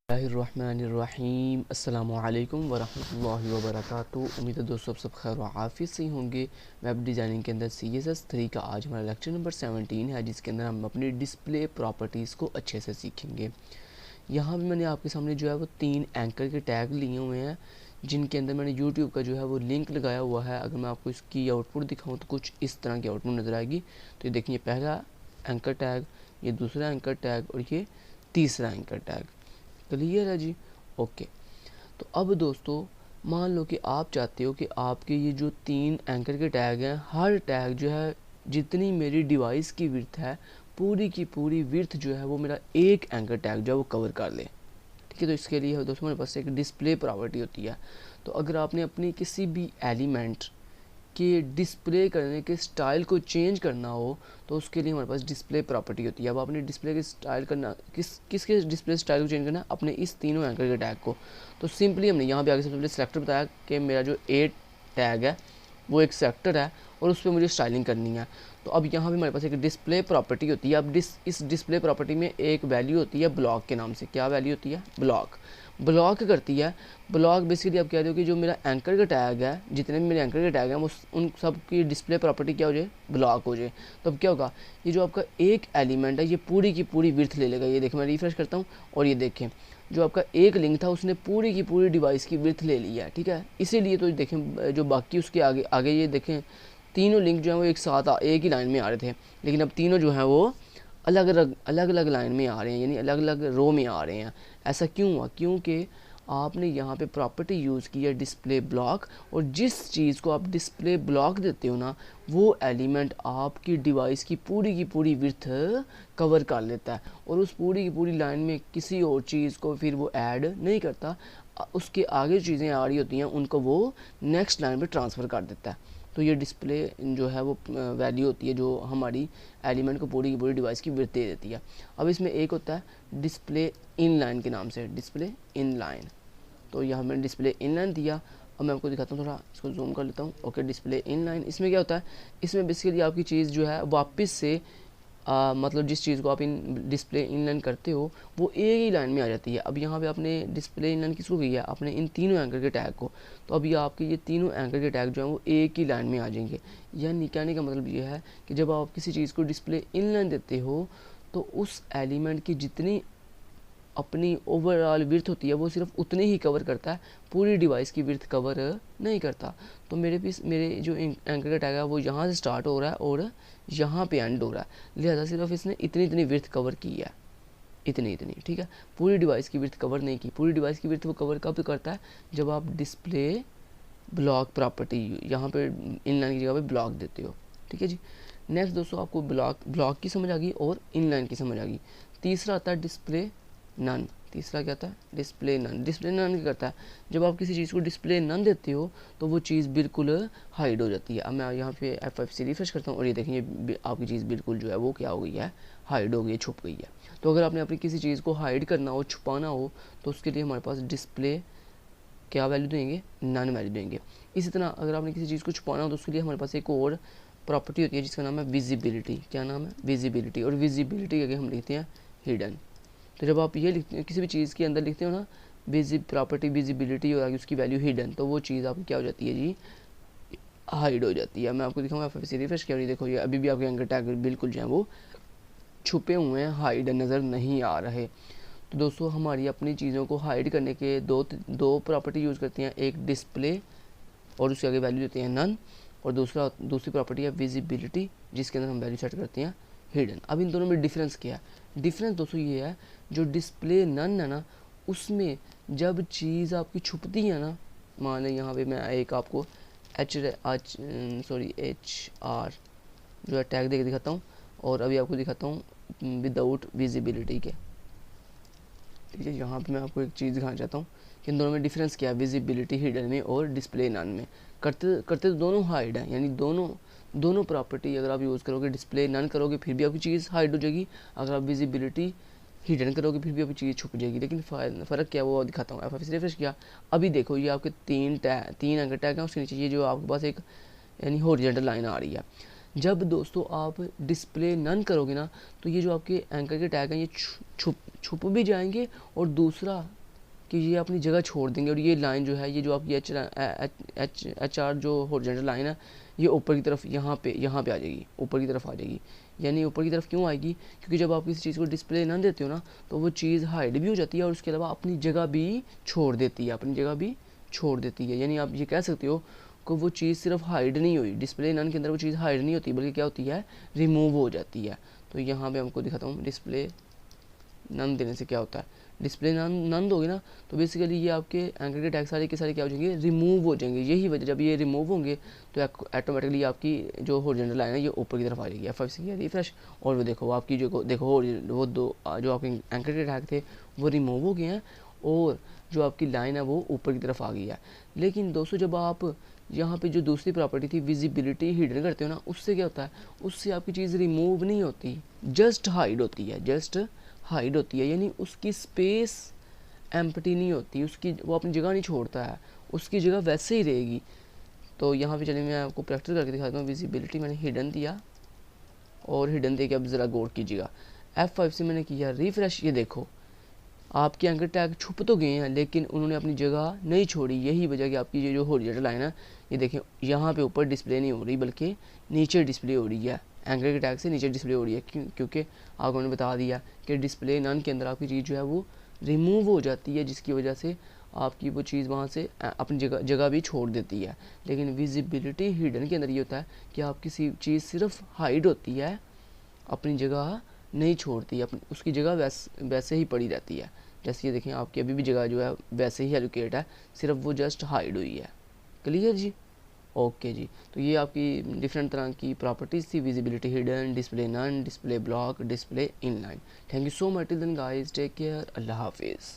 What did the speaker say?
बिस्मिल्लाहिर्रहमानिर्रहीम अस्सलामुअलैकुम वरहमतुल्लाहि वबरकातुहू। उम्मीद है दोस्तों आप सब खैर व आफियत से ही होंगे। वेब डिज़ाइनिंग के अंदर CSS 3 का आज हमारा लेक्चर नंबर 17 है, जिसके अंदर हम अपनी डिस्प्ले प्रॉपर्टीज़ को अच्छे से सीखेंगे। यहाँ भी मैंने आपके सामने जो है वो 3 एंकर के टैग लिए हुए हैं, जिनके अंदर मैंने यूट्यूब का जो है वो लिंक लगाया हुआ है। अगर मैं आपको इसकी आउटपुट दिखाऊँ तो कुछ इस तरह की आउटपुट नज़र आएगी। तो ये देखिए, पहला एंकर टैग, ये दूसरा एंकर टैग और ये तीसरा एंकर टैग। क्लियर है जी? ओके। तो अब दोस्तों मान लो कि आप चाहते हो कि आपके ये जो 3 एंकर के टैग हैं, हर टैग जो है जितनी मेरी डिवाइस की विड्थ है पूरी की पूरी विड्थ जो है वो मेरा एक एंकर टैग जो है वो कवर कर ले। ठीक है, तो इसके लिए दोस्तों मेरे पास एक डिस्प्ले प्रॉपर्टी होती है। तो अगर आपने अपनी किसी भी एलिमेंट के डिस्प्ले करने के स्टाइल को चेंज करना हो तो उसके लिए हमारे पास डिस्प्ले प्रॉपर्टी होती है। अब आपने डिस्प्ले के स्टाइल करना किसके डिस्प्ले स्टाइल को चेंज करना है, अपने इस तीनों एंकर के टैग को। तो सिंपली हमने यहाँ पे आगे सबसे पहले सेलेक्टर बताया कि मेरा जो ए टैग है वो एक सेलेक्टर है और उस पर मुझे स्टाइलिंग करनी है। तो अब यहाँ पे हमारे पास एक डिस्प्ले प्रॉपर्टी होती है। अब इस डिस्प्ले प्रॉपर्टी में एक वैल्यू होती है ब्लॉक के नाम से। क्या वैल्यू होती है? ब्लॉक। ब्लॉक करती है, ब्लॉक बेसिकली आप कह रहे हो कि जो मेरा एंकर का टैग है, जितने भी मेरे एंकर के टैग हैं वो उन सब की डिस्प्ले प्रॉपर्टी क्या हो जाए? ब्लॉक हो जाए। तो अब क्या होगा, ये जो आपका एक एलिमेंट है ये पूरी की पूरी विड्थ ले लेगा। ये देखें, मैं रिफ्रेश करता हूँ और ये देखें जो आपका एक लिंक था उसने पूरी की पूरी डिवाइस की विड्थ ले लिया है। ठीक है, इसीलिए तो देखें जो बाकी उसके आगे आगे ये देखें तीनों लिंक जो है वो एक साथ एक ही लाइन में आ रहे थे, लेकिन अब तीनों जो हैं वो अलग अलग लाइन में आ रहे हैं, यानी अलग अलग रो में आ रहे हैं। ऐसा क्यों हुआ? क्योंकि आपने यहाँ पे प्रॉपर्टी यूज़ की है डिस्प्ले ब्लॉक, और जिस चीज़ को आप डिस्प्ले ब्लॉक देते हो ना वो एलिमेंट आपकी डिवाइस की पूरी विड्थ कवर कर लेता है और उस पूरी की पूरी लाइन में किसी और चीज़ को फिर वो ऐड नहीं करता। उसके आगे जो चीज़ें आ रही होती हैं उनको वो नेक्स्ट लाइन पे ट्रांसफ़र कर देता है। तो ये डिस्प्ले जो है वो वैल्यू होती है जो हमारी एलिमेंट को पूरी की पूरी डिवाइस की विड्थ दे देती है। अब इसमें एक होता है डिस्प्ले इन लाइन के नाम से, डिस्प्ले इन लाइन। तो यहाँ मैंने डिस्प्ले इन लाइन दिया। अब मैं आपको दिखाता हूँ, थोड़ा इसको जूम कर लेता हूँ। ओके, डिस्प्ले इन लाइन, इसमें क्या होता है, इसमें बेसिकली आपकी चीज़ जो है वापस से मतलब जिस चीज़ को आप इन डिस्प्ले इनलाइन करते हो वो एक ही लाइन में आ जाती है। अब यहाँ पे आपने डिस्प्ले इनलाइन किसको किया है? आपने इन तीनों एंकर के टैग को। तो अभी आपके ये तीनों एंकर के टैग जो हैं वो एक ही लाइन में आ जाएंगे। यानी कहने का मतलब ये है कि जब आप किसी चीज़ को डिस्प्ले इनलाइन देते हो तो उस एलिमेंट की जितनी अपनी ओवरऑल विड्थ होती है वो सिर्फ उतनी ही कवर करता है, पूरी डिवाइस की विड्थ कवर नहीं करता। तो मेरे जो एंकर का टैग है वो यहाँ से स्टार्ट हो रहा है और यहाँ पे एंड हो रहा है, लिहाजा सिर्फ इसने इतनी विड्थ कवर की है, इतनी। ठीक है, पूरी डिवाइस की विड्थ कवर नहीं की। पूरी डिवाइस की विड्थ वो कवर कब करता है? जब आप डिस्प्ले ब्लॉक प्रॉपर्टी यहाँ पे इनलाइन की जगह पे ब्लॉक देते हो। ठीक है जी। नेक्स्ट दोस्तों आपको ब्लॉक की समझ आ गई और इनलाइन की समझ आ गई। तीसरा आता है डिस्प्ले नन। तीसरा क्या आता है? Display none. डिस्प्ले नन क्या करता है? जब आप किसी चीज़ को डिस्प्ले नन देते हो तो वो चीज़ बिल्कुल हाइड हो जाती है। अब मैं यहाँ पे F5 से रिफ्रेश करता हूँ और ये देखेंगे आपकी चीज़ बिल्कुल जो है वो क्या हो गई है? हाइड हो गई है, छुप गई है। तो अगर आपने अपनी किसी चीज़ को हाइड करना हो, छुपाना हो, तो उसके लिए हमारे पास डिस्प्ले क्या वैल्यू देंगे? नन वैल्यू देंगे। इसी तरह अगर आपने किसी चीज़ को छुपाना हो तो उसके लिए हमारे पास एक और प्रॉपर्टी होती है जिसका नाम है विजिबिलिटी। क्या नाम है? विजिबिलिटी। और विजिबिलिटी आगे हम लिखते हैं हिडन। तो जब आप ये लिखते हैं किसी भी चीज़ के अंदर लिखते हो ना प्रॉपर्टी विजिबिलिटी और आगे उसकी वैल्यू हिडन, तो वो चीज़ आपकी क्या हो जाती है जी? हाइड हो जाती है। मैं आपको दिखाऊंगा, फिर रिफ्रेश किया, देखो ये अभी भी आपके एंकर टैग बिल्कुल जो है वो छुपे हुए हैं, हाइड नज़र नहीं आ रहे। तो दोस्तों हमारी अपनी चीज़ों को हाइड करने के दो प्रॉपर्टी यूज़ करती हैं, एक डिस्प्ले और उसके आगे वैल्यू देते हैं नन, और दूसरी प्रॉपर्टी है विजिबिलिटी जिसके अंदर हम वैल्यू सेट करते हैं हिडन। अब इन दोनों में डिफरेंस क्या है? डिफरेंस दोस्तों ये है, जो डिस्प्ले नन है ना उसमें जब चीज़ आपकी छुपती है ना, मान लें यहाँ पे मैं एक आपको एच आर जो है टैग दे के दिखाता हूँ और अभी आपको दिखाता हूँ विदाउट विजिबिलिटी के। ठीक है, यहाँ पे मैं आपको एक चीज़ दिखाना चाहता हूँ कि इन दोनों में डिफरेंस क्या है विजिबिलिटी हिडन में और डिस्प्ले नन में। करते तो दोनों हाइड है, यानी दोनों प्रॉपर्टी अगर आप यूज़ करोगे, डिस्प्ले नन करोगे फिर भी आपकी चीज़ हाइड हो जाएगी, अगर आप विजिबिलिटी हिडन करोगे फिर भी आपकी चीज़ छुप जाएगी। लेकिन फ़र्क क्या है वो दिखाता हूँ। F5 से रिफ्रेश किया, अभी देखो ये आपके तीन एंकर टैग हैं, उसके नीचे ये जो आपके पास एक यानी हॉरिजॉन्टल लाइन आ रही है। जब दोस्तों आप डिस्प्ले नन करोगे ना, तो ये जो आपके एंकर के टैग हैं ये छुप भी जाएंगे, और दूसरा कि ये अपनी जगह छोड़ देंगे, और ये लाइन जो है, ये जो आपकी एच आर जो हॉरिजॉन्टल लाइन है, ये ऊपर की तरफ यहाँ पे आ जाएगी, ऊपर की तरफ आ जाएगी। यानी ऊपर की तरफ क्यों आएगी? क्योंकि जब आप किसी चीज़ को डिस्प्ले ना देते हो ना, तो वो चीज़ हाइड भी हो जाती है और उसके अलावा अपनी जगह भी छोड़ देती है, यानी आप ये कह सकते हो कि वो चीज़ सिर्फ हाइड नहीं हुई, डिस्प्ले नन के अंदर वो चीज़ हाइड नहीं होती, बल्कि क्या होती है, रिमूव हो जाती है। तो यहाँ पे हमको दिखाता हूँ, डिस्प्ले नन देने से क्या होता है। डिस्प्ले नन दोगे ना, तो बेसिकली ये आपके एंकर के टैग सारे के सारे क्या हो जाएंगे, रिमूव हो जाएंगे। यही वजह, जब ये रिमूव होंगे तो ऑटोमेटिकली आपकी जो हॉरिजॉन्टल लाइन है ये ऊपर की तरफ आ जाएगी। F5 से किया रिफ्रेश, और वो देखो आपकी जो देखो वो दो जो आपके एंकर के टैग थे वो रिमूव हो गए हैं, और जो आपकी लाइन है वो ऊपर की तरफ आ गई है। लेकिन दोस्तों जब आप यहाँ पे जो दूसरी प्रॉपर्टी थी विजिबिलिटी हिडन करते हो ना, उससे क्या होता है, उससे आपकी चीज़ रिमूव नहीं होती, जस्ट हाइड होती है, यानी उसकी स्पेस एम्प्टी नहीं होती, उसकी वो अपनी जगह नहीं छोड़ता है, उसकी जगह वैसे ही रहेगी। तो यहाँ पे चलिए मैं आपको प्रैक्टिस करके दिखाता हूँ। विजिबिलिटी मैंने हिडन दिया, और हिडन दे के अब ज़रा गौर कीजिएगा, F5 से मैंने किया रिफ्रेश, ये देखो आपके एंकर टैग छुप तो गए हैं लेकिन उन्होंने अपनी जगह नहीं छोड़ी। यही वजह कि आपकी ये जो हॉरिजॉन्टल लाइन है, ये देखें यहाँ पे ऊपर डिस्प्ले नहीं हो रही बल्कि नीचे डिस्प्ले हो रही है, एंकर के टैग से नीचे डिस्प्ले हो रही है। क्योंकि आपको मैंने बता दिया कि डिस्प्ले नन के अंदर आपकी चीज़ जो है वो रिमूव हो जाती है, जिसकी वजह से आपकी वो चीज़ वहाँ से अपनी जगह भी छोड़ देती है। लेकिन विजिबिलिटी हिडन के अंदर ये होता है कि आपकी चीज़ सिर्फ हाइड होती है, अपनी जगह नहीं छोड़ती, अपनी उसकी जगह वैसे ही पड़ी रहती है। जैसे ये देखें आपकी अभी भी जगह जो है वैसे ही एलोकेट है, सिर्फ वो जस्ट हाइड हुई है। क्लियर जी? ओके जी। तो ये आपकी डिफरेंट तरह की प्रॉपर्टीज़ थी, visibility hidden, display none, display block, display inline. Thank you so much, till then guys, take care, अल्लाह हाफिज़।